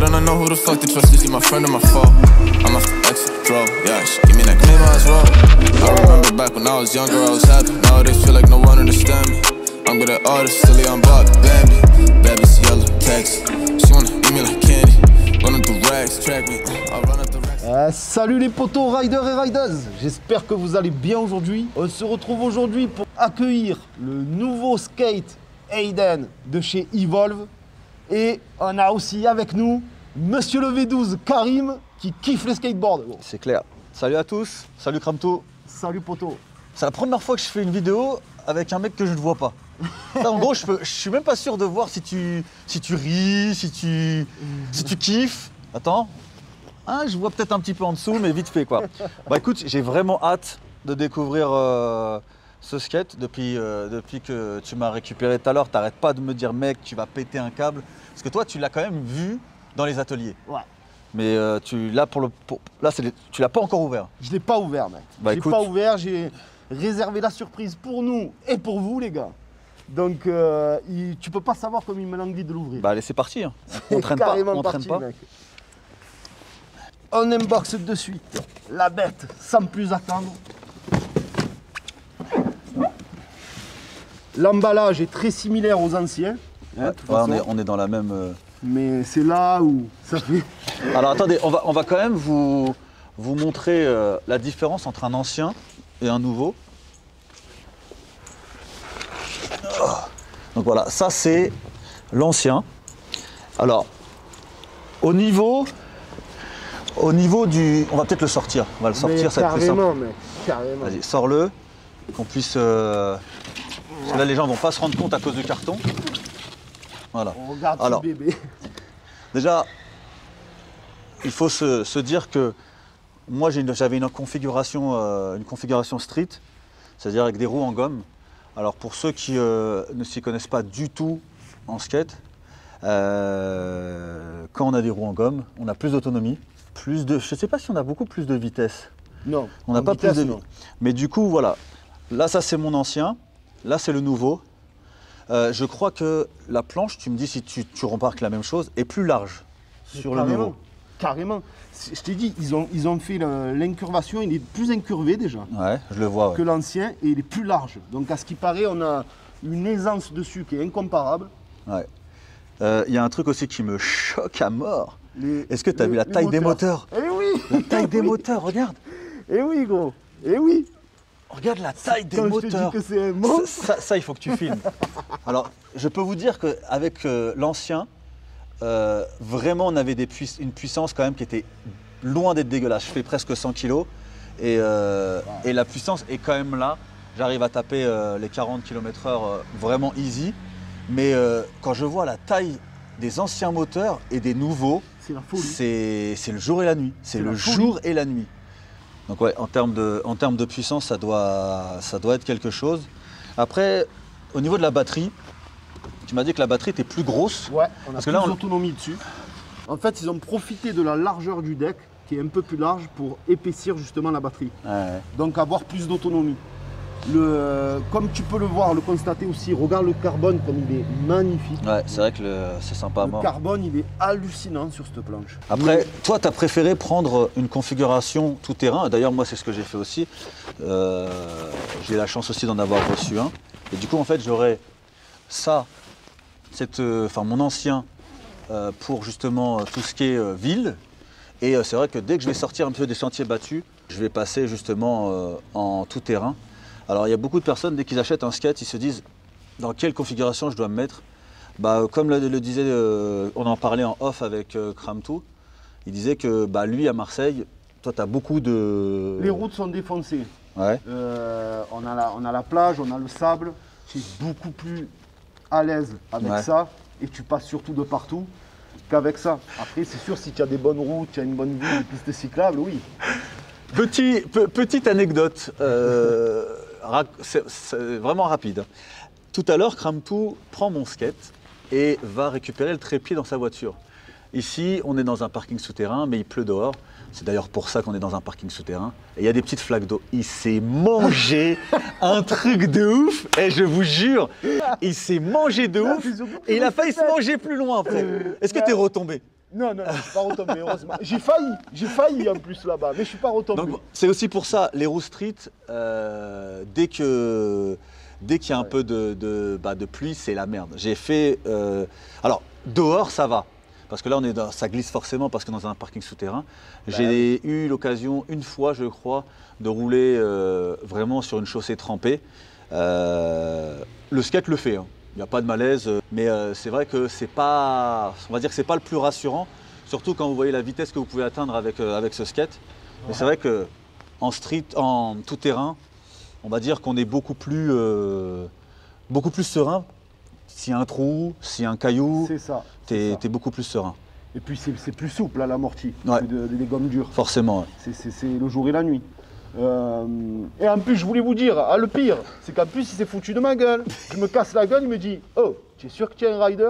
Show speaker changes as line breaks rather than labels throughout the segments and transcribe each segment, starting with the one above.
don't know who the fuck to trust, is he my friend or my foe? I'm a ex-bro, yeah, she give me that claim I was wrong. I remember back when I was younger, I was happy. Nowadays feel like no one understand me. I'm good at artists, silly on Bob, Bambi. Baby's yellow, text. She wanna eat me like candy. Running through rags, track me, I run at the racks.
Salut les potos riders et riders, j'espère que vous allez bien aujourd'hui. On se retrouve aujourd'hui pour accueillir le nouveau skate Hayden de chez Evolve. Et on a aussi avec nous Monsieur le V12 Karim qui kiffe le skateboard.
C'est clair. Salut à tous, salut Kramto.
Salut poto.
C'est la première fois que je fais une vidéo avec un mec que je ne vois pas. Là, en gros, je suis même pas sûr de voir si tu ris, si tu kiffes. Attends. Ah, je vois peut-être un petit peu en dessous, mais vite fait quoi. Bah écoute, j'ai vraiment hâte de découvrir ce skate depuis que tu m'as récupéré tout à l'heure. T'arrêtes pas de me dire mec, tu vas péter un câble. Parce que toi, tu l'as quand même vu dans les ateliers.
Ouais.
Mais tu l'as tu l'as pas encore ouvert.
Je l'ai pas ouvert mec.
Bah,
je l'ai pas ouvert, j'ai réservé la surprise pour nous et pour vous les gars. Donc tu peux pas savoir comme il me l'envie de l'ouvrir.
Bah allez, c'est parti. Hein. On traîne pas, on traîne pas.
Mec. On unbox de suite la bête sans plus attendre. L'emballage est très similaire aux anciens.
Ouais, on est dans la même.
Mais c'est là où ça fait.
Alors attendez, on va quand même vous montrer la différence entre un ancien et un nouveau. Donc voilà, ça c'est l'ancien. Alors, au niveau du... On va peut-être le sortir. On va le sortir, ça va être plus simple.
Carrément, mec. Carrément.
Vas-y, sors-le. Qu'on puisse... Parce que là, les gens vont pas se rendre compte à cause du carton. Voilà.
On regarde
alors,
ce bébé.
Déjà, il faut se dire que moi, j'avais une configuration street, c'est-à-dire avec des roues en gomme. Alors pour ceux qui ne s'y connaissent pas du tout en skate, quand on a des roues en gomme, on a plus d'autonomie, je ne sais pas si on a beaucoup plus de vitesse.
Non.
On n'a pas plus de vitesse. Mais du coup, voilà. Là, ça c'est mon ancien. Là, c'est le nouveau. Je crois que la planche, tu me dis si tu remarques la même chose, est plus large sur le nouveau.
Carrément. Je t'ai dit, ils ont fait l'incurvation, il est plus incurvé déjà.
Ouais, je le vois. Ouais.
Que l'ancien et il est plus large. Donc à ce qui paraît, on a une aisance dessus qui est incomparable.
Ouais. Y a un truc aussi qui me choque à mort. Est-ce que tu as vu la taille des moteurs?
Eh oui.
La taille des moteurs, regarde.
Eh oui gros, eh oui.
Regarde la taille des moteurs.
Je te dis que c'est un monstre.
Ça, il faut que tu filmes. Alors, je peux vous dire qu'avec l'ancien, vraiment, on avait une puissance quand même qui était loin d'être dégueulasse. Je fais presque 100 kg et la puissance est quand même là. J'arrive à taper les 40 km/h vraiment easy. Mais quand je vois la taille des anciens moteurs et des nouveaux, c'est le jour et la nuit. C'est le jour et la nuit. Donc ouais, en termes de puissance, ça doit être quelque chose. Après, au niveau de la batterie, tu m'as dit que la batterie était plus grosse.
Ouais, on a plus d'autonomie dessus. En fait, ils ont profité de la largeur du deck, qui est un peu plus large, pour épaissir justement la batterie.
Ouais.
Donc avoir plus d'autonomie. Comme tu peux le voir, le constater aussi, regarde le carbone comme il est magnifique.
Ouais, c'est vrai que c'est sympa à mort.
Le carbone, il est hallucinant sur cette planche.
Après, toi, tu as préféré prendre une configuration tout-terrain. D'ailleurs, moi, c'est ce que j'ai fait aussi. J'ai la chance aussi d'en avoir reçu un. Et du coup, en fait, j'aurais ça, mon ancien, pour justement tout ce qui est ville. Et c'est vrai que dès que je vais sortir un peu des sentiers battus, je vais passer justement en tout-terrain. Alors il y a beaucoup de personnes, dès qu'ils achètent un skate, ils se disent dans quelle configuration je dois me mettre. Bah, comme le disait, on en parlait en off avec Kramto, il disait que lui à Marseille, toi tu as beaucoup de...
Les routes sont défoncées.
Ouais.
On a la plage, on a le sable, tu es beaucoup plus à l'aise avec ça et tu passes surtout de partout qu'avec ça. Après c'est sûr, si tu as des bonnes routes, tu as une bonne vue, des pistes cyclables, oui.
Petite anecdote, c'est vraiment rapide. Tout à l'heure, Kramto prend mon skate et va récupérer le trépied dans sa voiture. Ici, on est dans un parking souterrain, mais il pleut dehors. C'est d'ailleurs pour ça qu'on est dans un parking souterrain. Et il y a des petites flaques d'eau. Il s'est mangé un truc de ouf. Et je vous jure, il s'est mangé de ouf. Et il a failli se manger plus loin après. Est-ce que tu es retombé?
Non, non, je suis pas retombé, heureusement. J'ai failli en plus là-bas, mais je suis pas retombé.
Donc c'est aussi pour ça, les roues street, dès qu'il y a un peu de pluie, c'est la merde. J'ai fait... alors, dehors, ça va. Parce que là, ça glisse forcément parce que dans un parking souterrain. J'ai eu l'occasion, une fois, je crois, de rouler vraiment sur une chaussée trempée. Le skate le fait, hein. Il n'y a pas de malaise. Mais c'est vrai que c'est pas... On va dire que c'est pas le plus rassurant. Surtout quand vous voyez la vitesse que vous pouvez atteindre avec ce skate. Mais c'est vrai qu'en street, en tout terrain, on va dire qu'on est beaucoup plus serein. S'il y a un trou, s'il y a un caillou, t'es beaucoup plus serein.
Et puis c'est plus souple à l'amorti
Ouais.
que des gommes dures.
Forcément. Ouais.
C'est le jour et la nuit. Et en plus, je voulais vous dire, le pire, c'est qu'en plus, il s'est foutu de ma gueule. Je me casse la gueule, il me dit « Oh, tu es sûr que tu es un rider ?»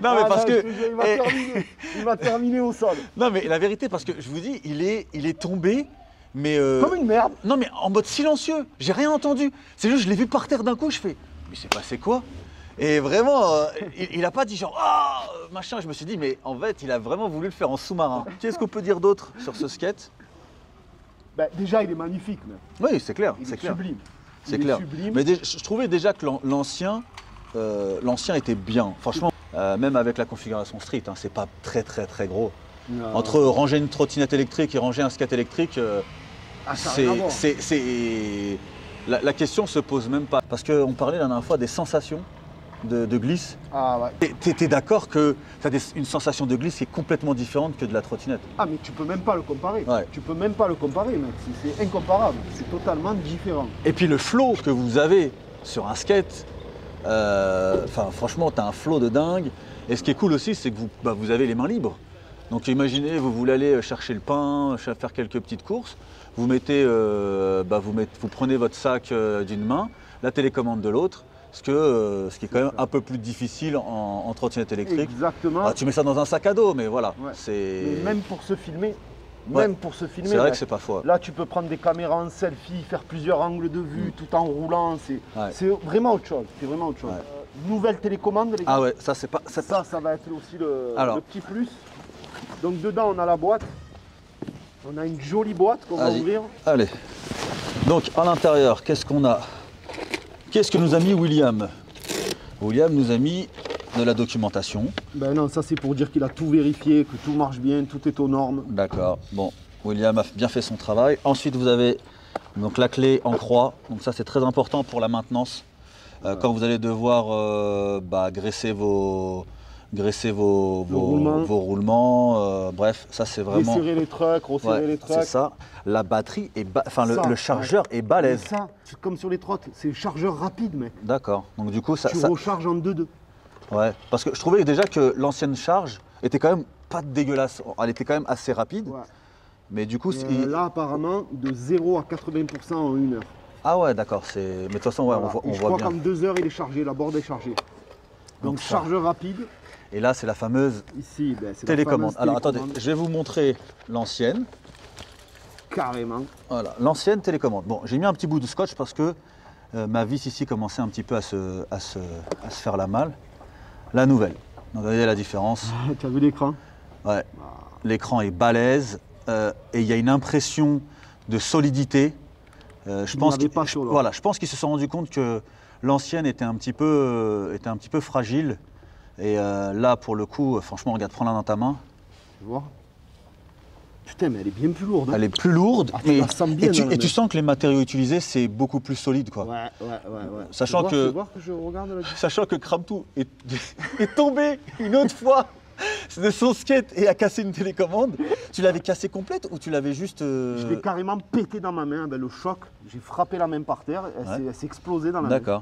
Non, mais parce que...
Il m'a terminé au sol.
Non, mais la vérité, parce que je vous dis, il est tombé, mais...
Comme une merde.
Non, mais en mode silencieux. J'ai rien entendu. C'est juste, je l'ai vu par terre d'un coup, je fais « Mais c'est passé quoi ?» Et vraiment, il n'a pas dit genre « Ah !» machin. Je me suis dit, mais en fait, il a vraiment voulu le faire en sous-marin. Qu'est-ce qu'on peut dire d'autre sur ce skate?
Déjà, il est magnifique, mec.
Oui, c'est clair.
Il est sublime.
C'est clair.
Sublime.
Mais je trouvais déjà que l'ancien était bien. Franchement, même avec la configuration street, hein, c'est pas très gros.
Non.
Entre ranger une trottinette électrique et ranger un skate électrique,
ça a rien à voir.
la question se pose même pas. Parce qu'on parlait la dernière fois des sensations de glisse.
Ah ouais.
T'es d'accord que tu as une sensation de glisse qui est complètement différente que de la trottinette?
Ah, mais tu peux même pas le comparer.
Ouais.
Tu peux même pas le comparer, mec. C'est incomparable. C'est totalement différent.
Et puis le flow que vous avez sur un skate, franchement, tu as un flow de dingue. Et ce qui est cool aussi, c'est que vous avez les mains libres. Donc imaginez, vous voulez aller chercher le pain, faire quelques petites courses. Vous prenez votre sac d'une main, la télécommande de l'autre. Ce qui est quand même un peu plus difficile en trottinette électrique.
Exactement.
Ah, tu mets ça dans un sac à dos, mais voilà.
Ouais.
C'est...
Mais même pour se filmer,
c'est vrai que c'est pas faux.
Là, tu peux prendre des caméras en selfie, faire plusieurs angles de vue tout en roulant. C'est vraiment autre chose. C'est vraiment autre chose.
Ouais.
Nouvelle télécommande, les gars.
Ah ouais, ça c'est pas...
Ça va être aussi le petit plus. Donc dedans, on a la boîte. On a une jolie boîte qu'on va ouvrir.
Allez. Donc à l'intérieur, qu'est-ce qu'on a? Qu'est-ce que nous a mis William? William nous a mis de la documentation.
Ben non, ça c'est pour dire qu'il a tout vérifié, que tout marche bien, tout est aux normes.
D'accord. Bon, William a bien fait son travail. Ensuite, vous avez donc la clé en croix. Donc ça, c'est très important pour la maintenance. Quand vous allez devoir graisser vos roulements. Bref, ça c'est vraiment...
Desserrer les trucks, resserrer les trucks.
C'est ça. La batterie, le chargeur est balèze.
Ça, c'est comme sur les trottes, c'est le chargeur rapide, mec.
D'accord. Donc du coup, ça...
Tu recharges en 2-2.
Ouais, parce que je trouvais déjà que l'ancienne charge était quand même pas dégueulasse. Elle était quand même assez rapide.
Ouais.
Mais du coup...
là, apparemment, de 0 à 80% en 1 heure.
Ah ouais, d'accord. Mais de toute façon, ouais,
Voilà.
on
je
voit
crois
bien.
qu'en 2 heures, il est chargé, la board est chargée. Donc chargeur rapide.
Et là, c'est la fameuse
Ici, c'est
télécommande.
La fameuse
Alors attendez,
télécommande.
je vais vous montrer l'ancienne.
Carrément.
Voilà, l'ancienne télécommande. Bon, j'ai mis un petit bout de scotch parce que ma vis ici commençait un petit peu à se faire la malle. La nouvelle. Donc vous voyez la différence.
Tu as vu l'écran?
Ouais. L'écran est balèze et il y a une impression de solidité. Je pense qu'ils se sont rendus compte que l'ancienne était un petit peu fragile. Et là, pour le coup, franchement, regarde, prends-la dans ta main.
Tu vois? Putain, mais elle est bien plus lourde. Hein.
Elle est plus lourde,
tu la sens bien
et tu sens que les matériaux utilisés, c'est beaucoup plus solide, quoi.
Ouais.
Sachant
tu veux voir que je regarde là.
Sachant que Kramtou est tombé une autre fois de son skate et a cassé une télécommande. Tu l'avais cassée complète ou tu l'avais juste...
Je l'ai carrément pété dans ma main, le choc. J'ai frappé la main par terre, elle s'est explosée dans la main.
D'accord.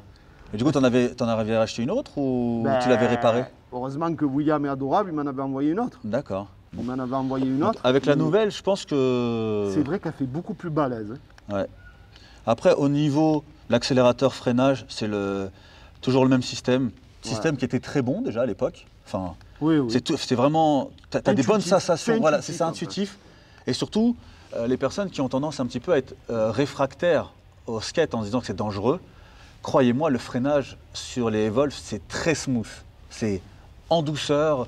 Et du coup, t'en avais racheté une autre ou tu l'avais réparée?
Heureusement que William est adorable, il m'en avait envoyé une autre.
D'accord.
Il m'en avait envoyé une autre.
Avec la nouvelle, je pense que...
C'est vrai qu'elle fait beaucoup plus balèze.
Ouais. Après, au niveau de l'accélérateur freinage, c'est toujours le même système. Système qui était très bon déjà à l'époque. Enfin,
oui.
C'est vraiment... Tu as des bonnes sensations. Voilà, c'est ça, intuitif. Et surtout, les personnes qui ont tendance un petit peu à être réfractaires au skate en se disant que c'est dangereux, croyez-moi, le freinage sur les Evolve, c'est très smooth. C'est en douceur.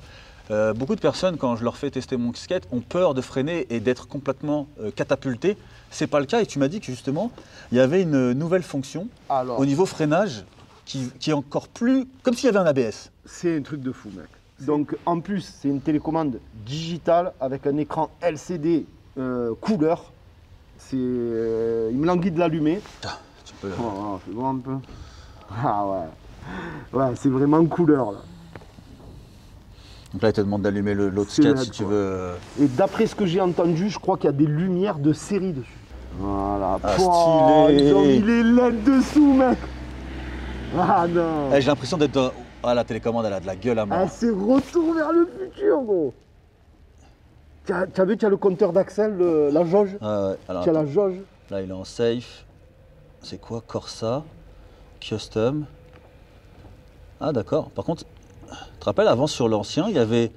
Beaucoup de personnes, quand je leur fais tester mon skate, ont peur de freiner et d'être complètement catapulté. C'est pas le cas et tu m'as dit que justement, il y avait une nouvelle fonction au niveau freinage qui est encore plus... comme s'il y avait un ABS.
C'est un truc de fou, mec. Donc en plus, c'est une télécommande digitale avec un écran LCD couleur. Il me languit de l'allumer.
Tu peux...
Oh, fais voir un peu. Ah ouais. Ouais, c'est vraiment couleur là.
Donc là, il te demande d'allumer l'autre
C'est
skate
net,
si tu
quoi.
veux.
Et d'après ce que j'ai entendu, je crois qu'il y a des lumières de série dessus. Voilà.
Ah,
Pouah,
stylé.
ils ont mis les LED dessous, mec. Ah non.
J'ai l'impression d'être dans... Ah, la télécommande, elle a de la gueule à mort.
Ah, c'est retour vers le futur, gros. T'as vu, tu as le compteur d'Axel, la jauge.
Ah ouais. Alors,
Tu as la
attends.
jauge.
Là, il est en safe. C'est quoi? Corsa, Custom. Ah, d'accord. Par contre, tu te rappelles, avant sur l'ancien, il y avait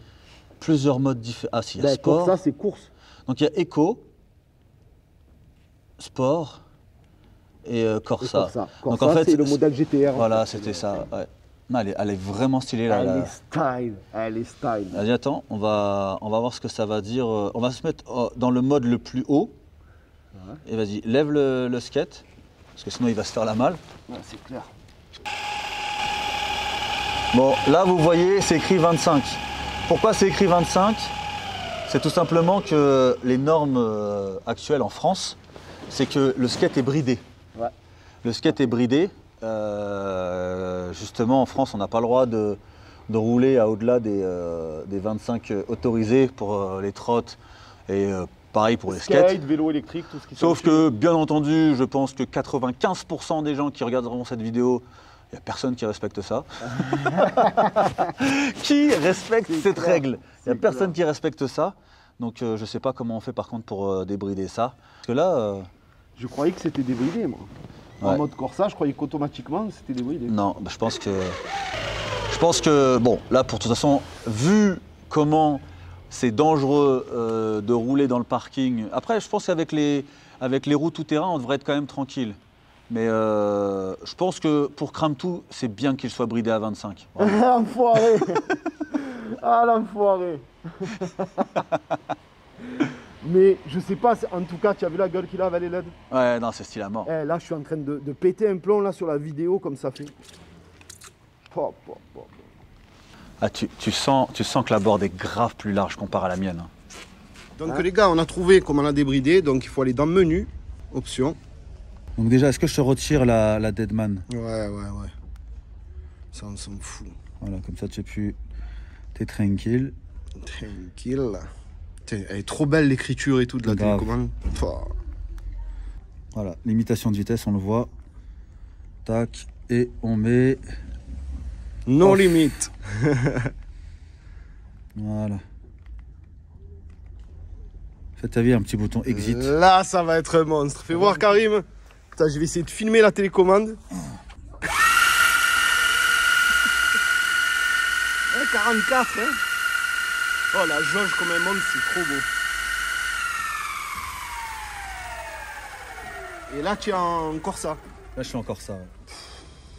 plusieurs modes différents. Ah, si, il y a
Ben,
sport.
ça, c'est course.
Donc, il y a Eco, Sport et Corsa.
Corsa.
Donc,
Corsa,
en fait,
c'est le modèle GTR.
Voilà, c'était ça. Ouais. Non, elle est vraiment stylée là.
Elle
là.
est style. Elle est style.
Vas-y, attends, on va voir ce que ça va dire. On va se mettre dans le mode le plus haut.
Ouais.
Et vas-y, lève le skate, parce que sinon il va se faire la malle.
Ouais, c'est clair.
Bon, là vous voyez, c'est écrit 25. Pourquoi c'est écrit 25? C'est tout simplement que les normes actuelles en France, c'est que le skate est bridé.
Ouais.
Le skate est bridé. Justement, en France, on n'a pas le droit de rouler à au-delà des 25 autorisés pour les trottes et pareil pour les skates.
Skate, vélo électrique, tout ce qui
Sauf
s'ensuit.
que, bien entendu, je pense que 95% des gens qui regarderont cette vidéo, il n'y a personne qui respecte ça. Qui respecte
C'est
cette
clair,
règle? Il n'y a
c'est
personne
clair.
qui respecte ça. Donc je ne sais pas comment on fait par contre pour débrider ça. Parce que là,
Je croyais que c'était débridé, moi. En
Ouais.
mode Corsa, je croyais qu'automatiquement, c'était débridé.
non, bah, je pense que, bon, là, pour toute façon, vu comment c'est dangereux de rouler dans le parking, après, je pense qu'avec les roues tout-terrain, on devrait être quand même tranquille. Mais je pense que pour Cramtou, c'est bien qu'il soit bridé à 25. Vraiment.
L'enfoiré. Ah, l'enfoiré. Mais je sais pas, en tout cas, tu as vu la gueule qu'il a avec les LED?
Ouais, non, c'est stylé à mort.
Eh, là, je suis en train de péter un plomb là sur la vidéo comme ça fait. Pop, pop, pop.
Ah, tu sens que la board est grave plus large comparé à la mienne. Hein.
Donc les gars, on a trouvé comment la débrider, donc il faut aller dans menu, options.
Donc déjà, est-ce que je te retire la Deadman?
Ouais. Ça, on s'en fout.
Voilà, comme ça, t'es tranquille.
Tranquille. Tiens, elle est trop belle l'écriture et tout de la
Grave.
télécommande. Pouah.
Voilà, limitation de vitesse, on le voit. Tac, et on met...
No
Off.
limite.
Voilà. Faites ta vie, un petit bouton exit.
Là, ça va être un monstre. Fais voir Karim. Putain, je vais essayer de filmer la télécommande. 44, hein. Oh, la jauge comme un monde, c'est trop beau. Et là, tu es en Corsa.
Là, je fais encore ça.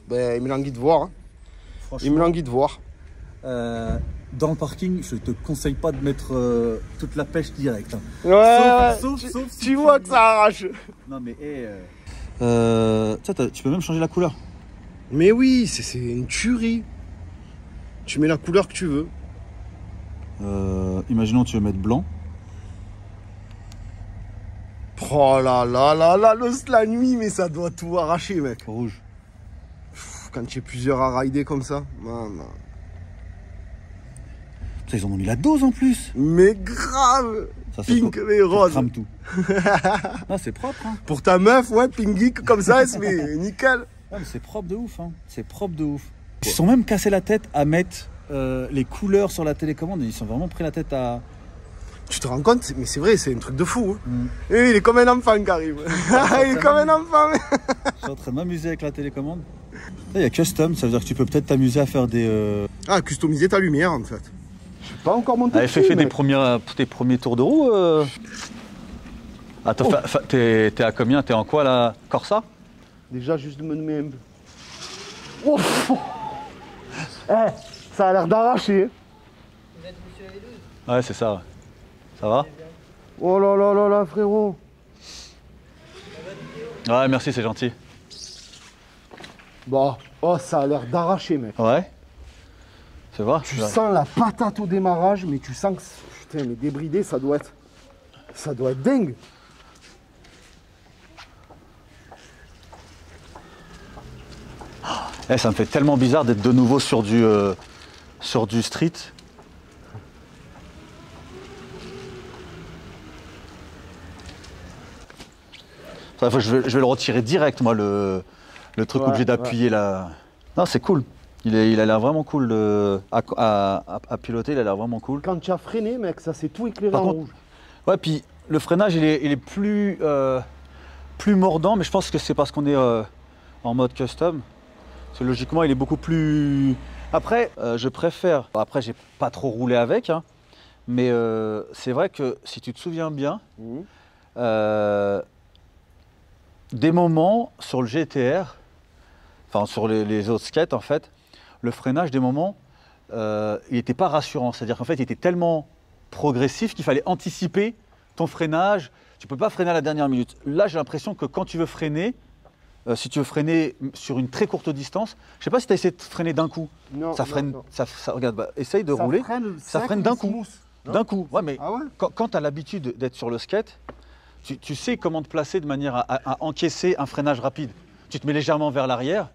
Ben, il me languit de voir. Hein. Il me languit de voir.
Dans le parking, je te conseille pas de mettre toute la pêche directe. Hein.
Ouais,
Sauf
tu,
si
tu vois que ça arrache.
Non mais tu peux même changer la couleur.
Mais oui, c'est une tuerie. Tu mets la couleur que tu veux.
Imaginons tu veux mettre blanc.
Oh là là là là, la nuit, mais ça doit tout arracher, mec.
Rouge.
Quand tu es plusieurs à rider comme ça. Non.
Putain, ils en ont mis la dose en plus.
Mais grave.
Ça, c'est
Pink
pour-
et
pour
rose.
crame tout. Non, c'est propre. Hein.
Pour ta meuf, ouais, pink geek comme ça, elle se met nickel.
Ouais, mais c'est propre de ouf. Hein. C'est propre de ouf. Ils se sont même cassés la tête à mettre les couleurs sur la télécommande. Ils sont vraiment pris la tête à...
Tu te rends compte? Mais c'est vrai, c'est un truc de fou. Hein.
Mm.
Et il est comme un enfant, Karim. Il est comme un enfant.
Je suis en train de m'amuser avec la télécommande. Là, il y a custom, ça veut dire que tu peux peut-être t'amuser à faire des...
Ah, customiser ta lumière, en fait. Je suis pas encore monté
Allez,
dessus,
fais
mec.
tes premiers tours de roue. Attends, t'es à combien? T'es en quoi là? Corsa?
Déjà, juste de me nommer un peu. Ouf. Eh, Ça a l'air d'arracher.
Vous êtes monsieur les 12?
Ouais, c'est ça. Ouais. Ça va?
Oh là là là là, frérot.
Ouais, merci, c'est gentil.
Bon, oh, ça a l'air d'arracher, mec.
Ouais. C'est vrai?
Tu sens la patate au démarrage, mais tu sens que, putain, mais débridé, ça doit être dingue.
Eh, ça me fait tellement bizarre d'être de nouveau sur du street. Enfin, je vais le retirer direct, moi, le truc
Ouais,
obligé d'appuyer là. Non, c'est cool. Il a l'air vraiment cool à piloter, il a l'air vraiment cool.
Quand tu as freiné, mec, ça s'est tout éclairé
Par
en
contre,
rouge.
Ouais, puis le freinage, il est plus mordant, mais je pense que c'est parce qu'on est en mode custom. Parce que logiquement, il est beaucoup plus... Après, je préfère... Après, j'ai pas trop roulé avec, hein, mais c'est vrai que si tu te souviens bien, des moments sur le GTR, enfin sur les autres skates en fait, le freinage des moments, il n'était pas rassurant. C'est-à-dire qu'en fait, il était tellement progressif qu'il fallait anticiper ton freinage. Tu ne peux pas freiner à la dernière minute. Là, j'ai l'impression que quand tu veux freiner, si tu veux freiner sur une très courte distance, je ne sais pas si tu as essayé de freiner d'un coup.
Non,
ça freine,
non.
regarde, bah, essaye de rouler. Ça freine d'un coup. D'un coup, ouais, mais
Ah ouais?
quand tu as l'habitude d'être sur le skate, tu sais comment te placer de manière à encaisser un freinage rapide. Tu te mets légèrement vers l'arrière.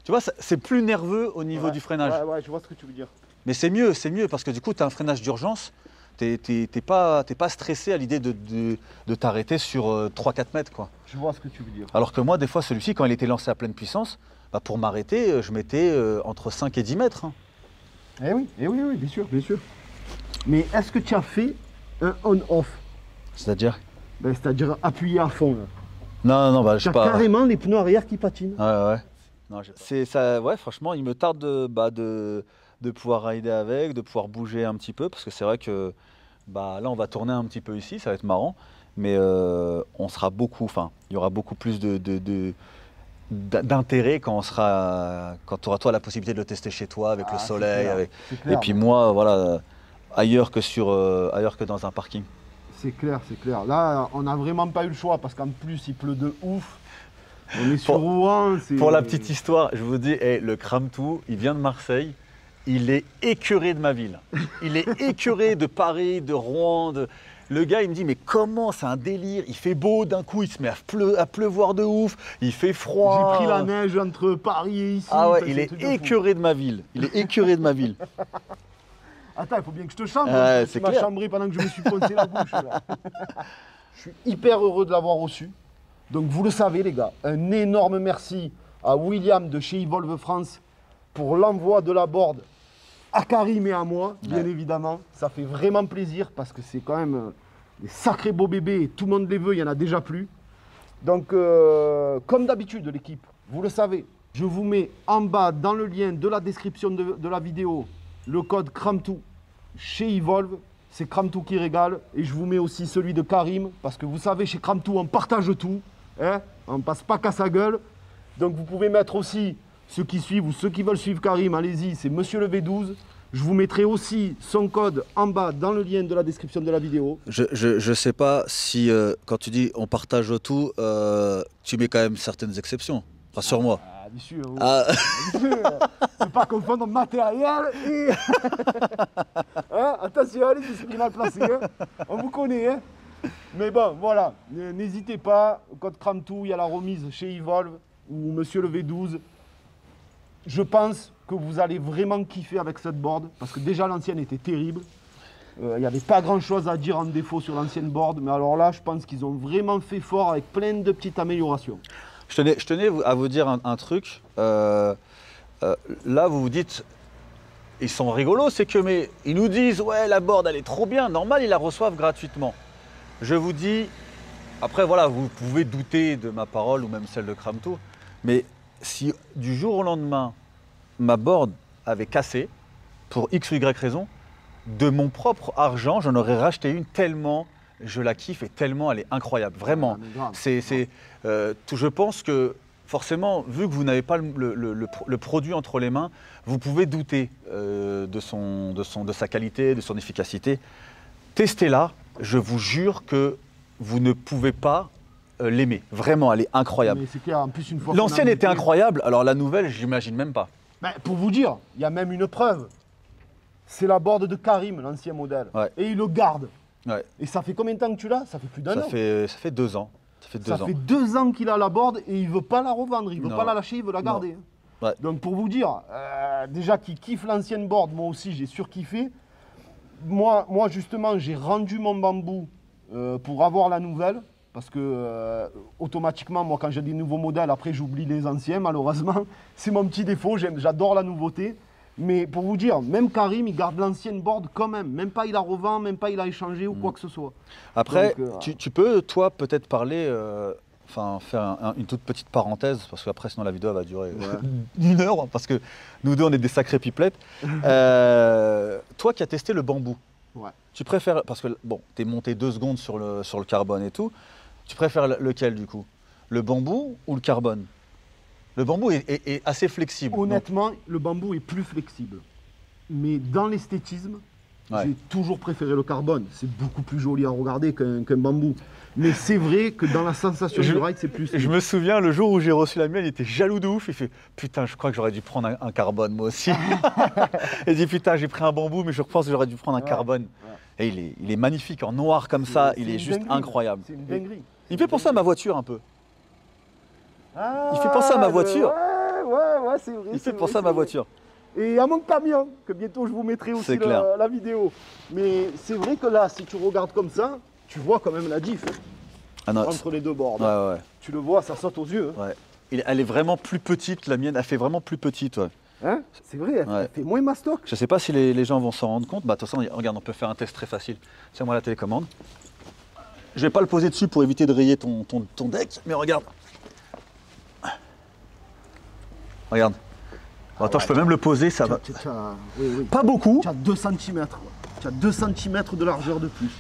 Tu vois, c'est plus nerveux au niveau du freinage.
Ouais, ouais, je vois ce que tu veux dire.
Mais c'est mieux parce que du coup, tu as un freinage d'urgence. T'es pas stressé à l'idée de t'arrêter sur 3-4 mètres, quoi.
Je vois ce que tu veux dire.
Alors que moi, des fois, celui-ci, quand il était lancé à pleine puissance, bah, pour m'arrêter, je mettais entre 5 et 10 mètres. Hein.
Eh oui, oui, bien sûr, bien sûr. Mais est-ce que tu as fait un on-off?
C'est-à-dire?
Ben, c'est-à-dire appuyer à fond. Là.
Non, bah, je
Tu
sais
as
pas.
carrément les pneus arrière qui patinent.
Ouais. Non, c'est ça, ouais, franchement, il me tarde de pouvoir rider avec, de pouvoir bouger un petit peu, parce que c'est vrai que bah, là, on va tourner un petit peu ici, ça va être marrant, mais on sera beaucoup, enfin, il y aura beaucoup plus d'intérêt quand tu auras toi la possibilité de le tester chez toi avec le soleil,
C'est clair.
et puis moi, voilà, ailleurs que dans un parking.
C'est clair, c'est clair. Là, on n'a vraiment pas eu le choix, parce qu'en plus, il pleut de ouf. On est sur Rouen.
Pour la petite histoire, je vous dis, le Kramtou, il vient de Marseille. Il est écœuré de ma ville. Il est écœuré de Paris, de Rouen. Le gars, il me dit, mais comment, c'est un délire. Il fait beau, d'un coup, il se met à pleuvoir de ouf. Il fait froid.
J'ai pris la neige entre Paris et ici.
Ah ouais,
Enfin,
il
c'est un
est
truc de fou.
écœuré de ma ville. Il est écœuré de ma ville.
Attends, il faut bien que je te chambre.
Ouais,
Tu
c'est
m'as
clair.
chambré pendant que je me suis poncé la bouche. Là. Je suis hyper heureux de l'avoir reçu. Donc vous le savez les gars, un énorme merci à William de chez Evolve France pour l'envoi de la board à Karim et à moi, bien évidemment. Ça fait vraiment plaisir parce que c'est quand même des sacrés beaux bébés et tout le monde les veut, il n'y en a déjà plus. Donc comme d'habitude l'équipe, vous le savez, je vous mets en bas dans le lien de la description de la vidéo le code Kramtou chez Evolve. C'est Kramtou qui régale. Et je vous mets aussi celui de Karim. Parce que vous savez, chez Kramtou, on partage tout. Hein, on ne passe pas qu'à sa gueule. Donc vous pouvez mettre aussi ceux qui suivent ou ceux qui veulent suivre Karim. Allez-y, c'est Monsieur le V12. Je vous mettrai aussi son code en bas dans le lien de la description de la vidéo.
Je sais pas si, quand tu dis on partage tout, tu mets quand même certaines exceptions. Rassure-moi.
Ah, bien sûr. Oui.
Ah.
Bien sûr. Ne pas confondre matériel et... Hein, attention, les esprits mal placés. Hein. On vous connaît. Hein. Mais bon, voilà. N'hésitez pas. Code Kramtou, il y a la remise chez Evolve ou Monsieur le V12. Je pense que vous allez vraiment kiffer avec cette board. Parce que déjà, l'ancienne était terrible. Il n'y avait pas grand chose à dire en défaut sur l'ancienne board. Mais alors là, je pense qu'ils ont vraiment fait fort avec plein de petites améliorations.
Je tenais à vous dire un truc. Là, vous vous dites, ils sont rigolos, c'est que, mais ils nous disent, ouais, la board, elle est trop bien. Normal, ils la reçoivent gratuitement. Je vous dis, après, voilà, vous pouvez douter de ma parole ou même celle de Kramtou, mais si du jour au lendemain, ma board avait cassé, pour X ou Y raison, de mon propre argent, j'en aurais racheté une tellement je la kiffe et tellement elle est incroyable, vraiment.
Ah, mais grave.
Je pense que forcément, vu que vous n'avez pas le produit entre les mains, vous pouvez douter de sa qualité, de son efficacité. Testez-la, je vous jure que vous ne pouvez pas l'aimer. Vraiment, elle est incroyable.
Mais c'est clair, en plus, une fois
L'ancienne
qu'on a
était
goûté-
incroyable, alors la nouvelle, j'imagine même pas.
Ben, pour vous dire, il y a même une preuve. C'est la board de Karim, l'ancien modèle.
Ouais.
Et il le garde.
Ouais.
Et ça fait combien de temps que tu l'as? Ça fait plus d'un an.
Ça fait 2 ans. Ça fait 2
Ça
ans.
fait 2 ans qu'il a la board et il veut pas la revendre, il veut
Non.
pas la lâcher, il veut la garder.
Ouais.
Donc pour vous dire, déjà qu'il kiffe l'ancienne board, moi aussi j'ai surkiffé. Moi justement j'ai rendu mon bambou pour avoir la nouvelle. Parce que automatiquement, moi quand j'ai des nouveaux modèles, après j'oublie les anciens malheureusement. C'est mon petit défaut, j'adore la nouveauté. Mais pour vous dire, même Karim, il garde l'ancienne board quand même. Même pas il la revend, même pas il a échangé ou quoi que ce soit.
Après,
Donc,
tu peux, toi, peut-être parler, faire une toute petite parenthèse, parce qu'après, sinon la vidéo elle va durer 1 heure, hein, parce que nous deux, on est des sacrés pipelettes. Toi qui as testé le bambou,
Ouais.
tu préfères, parce que bon, tu es monté 2 secondes sur le carbone et tout, tu préfères lequel du coup? Le bambou ou le carbone? Le bambou est assez flexible.
Honnêtement, le bambou est plus flexible. Mais dans l'esthétisme,
Ouais.
j'ai toujours préféré le carbone. C'est beaucoup plus joli à regarder qu'un bambou. Mais c'est vrai que dans la sensation du ride, c'est plus...
Je me souviens, le jour où j'ai reçu la mienne, il était jaloux de ouf. Il fait « Putain, je crois que j'aurais dû prendre un carbone, moi aussi. » Il dit « Putain, j'ai pris un bambou, mais je pense que j'aurais dû prendre un carbone. » Et il est magnifique, en noir comme ça. Il est
une
juste
dinguerie.
incroyable.
C'est une dinguerie.
Il me fait penser à ma voiture un peu.
Ah,
Il fait penser à ma voiture.
Ouais, c'est vrai.
Il
c'est
fait
vrai,
penser à
c'est
ma
vrai.
voiture.
Et à mon camion, que bientôt je vous mettrai aussi
C'est clair.
la vidéo. Mais c'est vrai que là, si tu regardes comme ça, tu vois quand même la diff
Ah non,
entre les deux bords.
ouais.
Tu le vois, ça saute aux yeux.
Ouais. Elle est vraiment plus petite, la mienne, elle fait vraiment plus petite. Ouais.
Hein, c'est vrai, elle
Ouais.
fait moins mastoc.
Je sais pas si les gens vont s'en rendre compte. Bah, de toute façon, regarde, on peut faire un test très facile. Tiens-moi la télécommande. Je vais pas le poser dessus pour éviter de rayer ton deck, mais regarde. Regarde. Bon, attends, je peux même le poser, ça va.
Oui.
Pas beaucoup,
Tu as 2 cm. Tu as 2 cm de largeur de plus.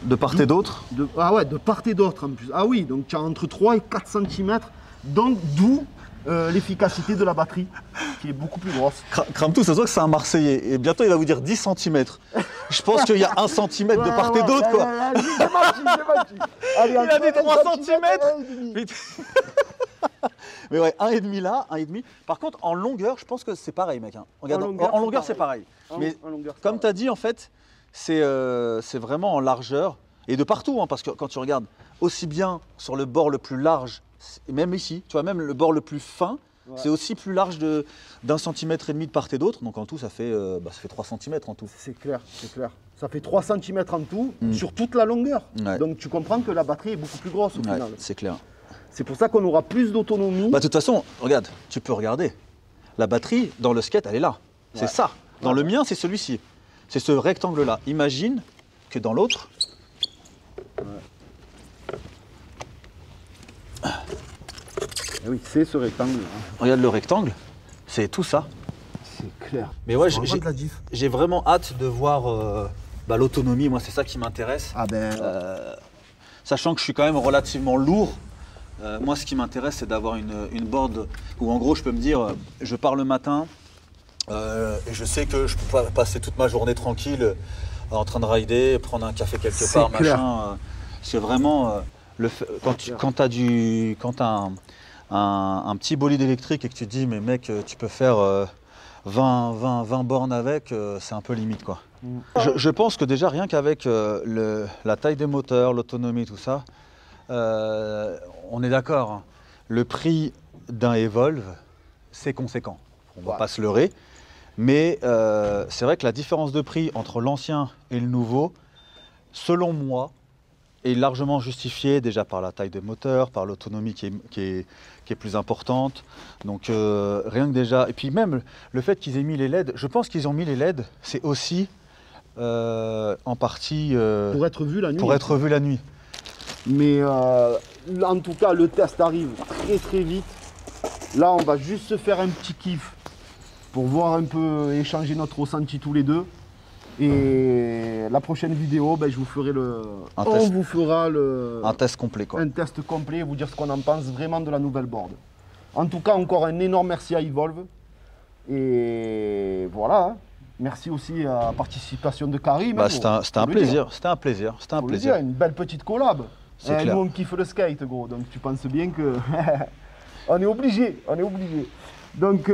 de part et d'autre.
Ah ouais, de part et d'autre en plus. Ah oui, donc tu as entre 3 et 4 cm. Donc d'où l'efficacité de la batterie, qui est beaucoup plus grosse.
Cramtou, ça se voit que c'est un Marseillais. Et bientôt, il va vous dire 10 cm. Je pense qu'il y a 1 cm de part et d'autre, quoi.
J'ai menti. Allez,
Il a des 3
cm.
centimètres. Mais ouais, 1,5 là, 1,5. Par contre, en longueur, je pense que c'est pareil, mec. Hein. Regarde, en longueur, c'est pareil. Mais comme tu as dit, en fait, c'est vraiment en largeur. Et de partout, hein, parce que quand tu regardes, aussi bien sur le bord le plus large, et même ici, tu vois, même le bord le plus fin, c'est aussi plus large d'1,5 centimètre de part et d'autre. Donc en tout, ça fait 3 cm en tout.
C'est clair. Ça fait 3 cm en tout sur toute la longueur.
Ouais.
Donc tu comprends que la batterie est beaucoup plus grosse au
Ouais,
final.
c'est clair.
C'est pour ça qu'on aura plus d'autonomie.
Bah, de toute façon, regarde, tu peux regarder. La batterie, dans le skate, elle est là. C'est ça. Dans le mien, c'est celui-ci. C'est ce rectangle-là. Imagine que dans l'autre...
Eh oui, c'est ce rectangle.
Regarde le rectangle, c'est tout ça.
C'est clair.
Mais ouais,
Tu te rends compte la diff
j'ai vraiment hâte de voir l'autonomie. Moi, c'est ça qui m'intéresse.
Ah ben,
Sachant que je suis quand même relativement lourd, moi, ce qui m'intéresse, c'est d'avoir une board où, en gros, je peux me dire, je pars le matin et je sais que je peux pas passer toute ma journée tranquille en train de rider, prendre un café quelque
C'est
part,
clair.
machin. C'est vraiment quand t'as un petit bolide électrique et que tu te dis, mais mec, tu peux faire 20 bornes avec, c'est un peu limite, quoi. Je pense que déjà, rien qu'avec la taille des moteurs, l'autonomie, tout ça, on est d'accord, hein. Le prix d'un Evolve, c'est conséquent. On ne va pas se leurrer. Mais c'est vrai que la différence de prix entre l'ancien et le nouveau, selon moi, est largement justifiée déjà par la taille des moteurs, par l'autonomie qui est plus importante. Donc rien que déjà... Et puis même le fait qu'ils aient mis les LED, je pense qu'ils ont mis les LED, c'est aussi en partie...
pour être vu la nuit.
pour être vu la nuit.
Mais en tout cas, le test arrive très vite. Là, on va juste se faire un petit kiff pour voir un peu, échanger notre ressenti tous les deux. Et la prochaine vidéo, ben, je vous ferai vous fera
un test complet, quoi.
Un test complet, vous dire ce qu'on en pense vraiment de la nouvelle board. En tout cas, encore un énorme merci à Evolve. Et voilà. Hein. Merci aussi à la participation de Karim.
Bah, c'était un plaisir. C'était un plaisir. C'était un plaisir.
Une belle petite collab.
C'est clair.
Nous, on kiffe le skate, gros. Donc, tu penses bien que on est obligé. On est obligé. Donc,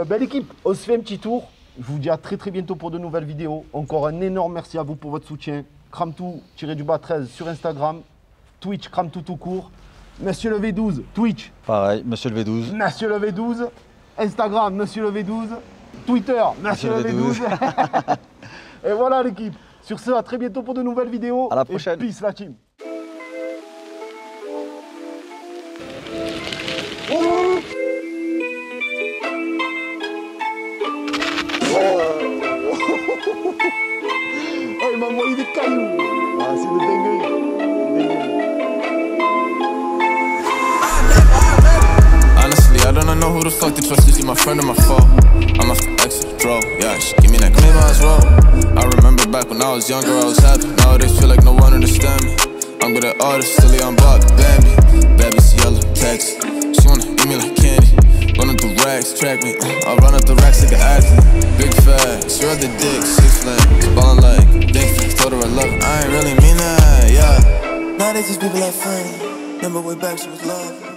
belle équipe. On se fait un petit tour. Je vous dis à très bientôt pour de nouvelles vidéos. Encore un énorme merci à vous pour votre soutien. Kramtou-13 sur Instagram. Twitch, Kramtou tout court. Monsieur le V12, Twitch.
Pareil, Monsieur le V12.
Monsieur le V12. Instagram, Monsieur le V12. Twitter, Monsieur le V12. Et voilà l'équipe. Sur ce, à très bientôt pour de nouvelles vidéos.
À la prochaine.
Et peace la team. Oh, il m'a envoyé des cailloux. Ah, c'est de dinguerie.
Honestly, I don't know who the fuck to trust. Is she my friend or my foe? I'm off the exit, bro. Yeah, she give me that claim as well. I remember back when I was younger, I was happy. Nowadays feel like no one understand me. I'm good at artists, silly, I'm Bob, Bambi. Baby's yellow, text. She wanna eat me like candy. Run up the racks, track me. I'll run up the racks like an athlete. Big facts, you're the dick, 6 lanes. Ballin' like Dinky, told her I love her. I ain't really mean that, yeah.
Nowadays these people are funny. Remember way back she was love.